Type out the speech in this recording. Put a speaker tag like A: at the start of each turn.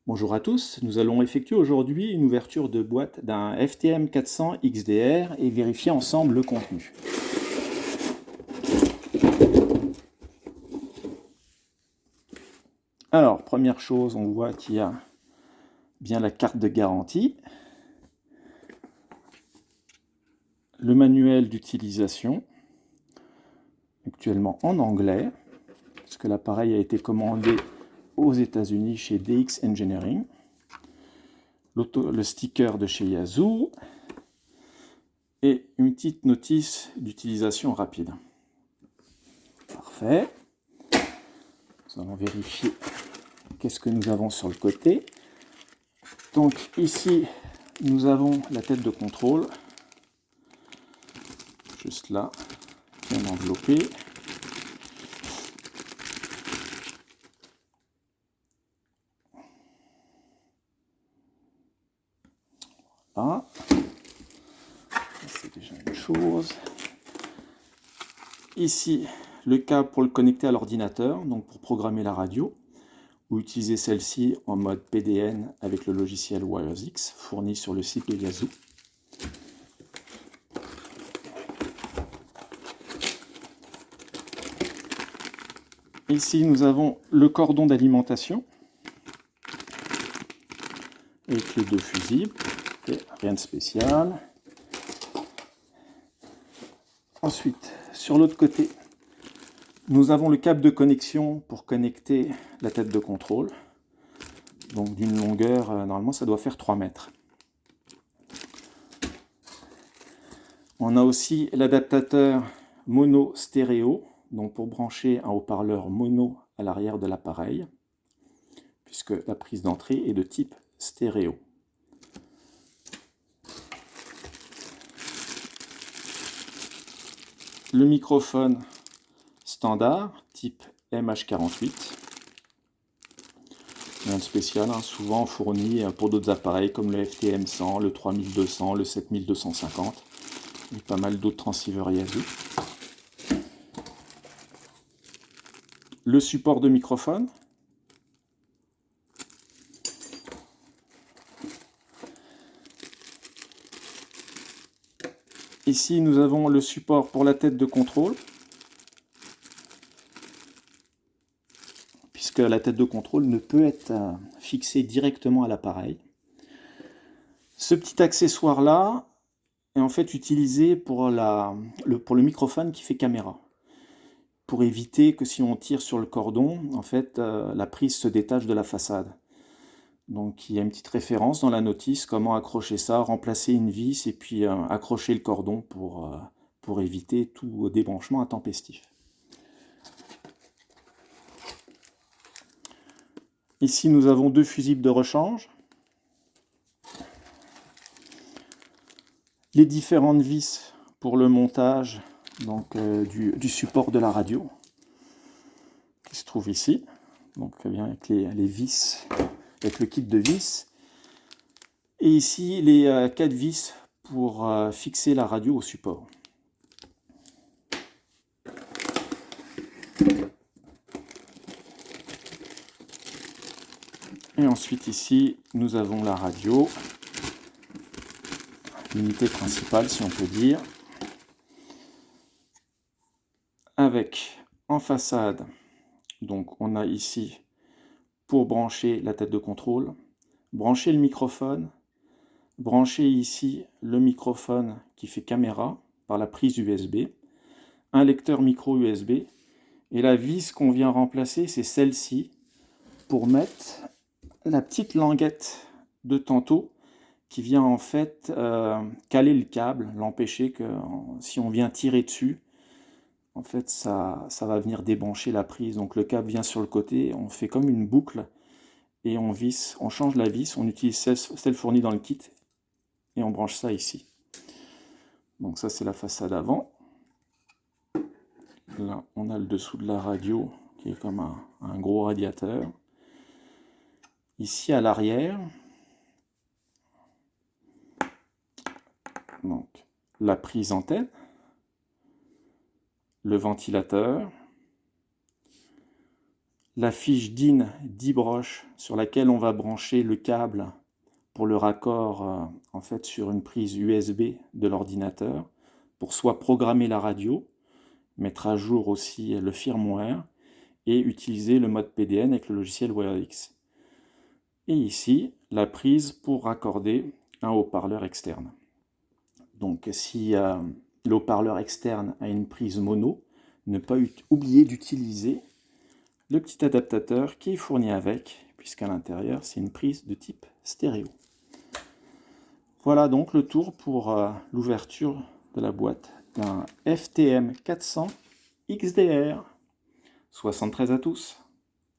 A: Bonjour à tous, nous allons effectuer aujourd'hui une ouverture de boîte d'un FTM 400 XDR et vérifier ensemble le contenu. Alors, première chose, on voit qu'il y a bien la carte de garantie, le manuel d'utilisation, actuellement en anglais, parce que l'appareil a été commandé aux États-Unis chez DX Engineering, le sticker de chez Yazoo et une petite notice d'utilisation rapide. Parfait. Nous allons vérifier qu'est-ce que nous avons sur le côté. Donc ici, nous avons la tête de contrôle, juste là, bien enveloppée. Voilà. C'est déjà une chose. Ici, le câble pour le connecter à l'ordinateur, donc pour programmer la radio, ou utiliser celle-ci en mode PDN avec le logiciel WiresX, fourni sur le site de Yazoo. Ici, nous avons le cordon d'alimentation, avec les deux fusibles, et rien de spécial. Ensuite, sur l'autre côté, nous avons le câble de connexion pour connecter la tête de contrôle. Donc d'une longueur, normalement ça doit faire 3 mètres. On a aussi l'adaptateur mono stéréo, donc pour brancher un haut-parleur mono à l'arrière de l'appareil, puisque la prise d'entrée est de type stéréo. Le microphone standard, type MH48. Rien de spécial, hein, souvent fourni pour d'autres appareils comme le FTM100, le 3200, le 7250 et pas mal d'autres transceivers Yazoo. Le support de microphone. Ici, nous avons le support pour la tête de contrôle, puisque la tête de contrôle ne peut être fixée directement à l'appareil. Ce petit accessoire-là est en fait utilisé pour le microphone qui fait caméra, pour éviter que si on tire sur le cordon, en fait, la prise se détache de la façade. Donc il y a une petite référence dans la notice, comment accrocher ça, remplacer une vis et puis accrocher le cordon pour éviter tout débranchement intempestif. Ici nous avons deux fusibles de rechange. Les différentes vis pour le montage donc, du support de la radio, qui se trouve ici. Donc bien avec les vis, avec le kit de vis. Et ici les 4 vis pour fixer la radio au support. Et ensuite ici, nous avons la radio, l'unité principale si on peut dire, avec en façade, donc on a ici pour brancher la tête de contrôle, brancher le microphone, brancher ici le microphone qui fait caméra par la prise USB, un lecteur micro USB, et la vis qu'on vient remplacer, c'est celle-ci, pour mettre la petite languette de tantôt qui vient en fait caler le câble, l'empêcher que si on vient tirer dessus, en fait ça va venir débrancher la prise. Donc le câble vient sur le côté, on fait comme une boucle et on visse, on change la vis, on utilise celle fournie dans le kit et on branche ça ici. Donc ça c'est la façade avant. Là on a le dessous de la radio qui est comme un gros radiateur. Ici à l'arrière, donc la prise antenne, le ventilateur, la fiche DIN 10 broches sur laquelle on va brancher le câble pour le raccord en fait sur une prise USB de l'ordinateur pour soit programmer la radio, mettre à jour aussi le firmware et utiliser le mode PDN avec le logiciel WireX. Et ici, la prise pour raccorder un haut-parleur externe. Donc si le haut-parleur externe a une prise mono, ne pas oublier d'utiliser le petit adaptateur qui est fourni avec, puisqu'à l'intérieur c'est une prise de type stéréo. Voilà donc le tour pour l'ouverture de la boîte d'un FTM 400 XDR. 73 à tous.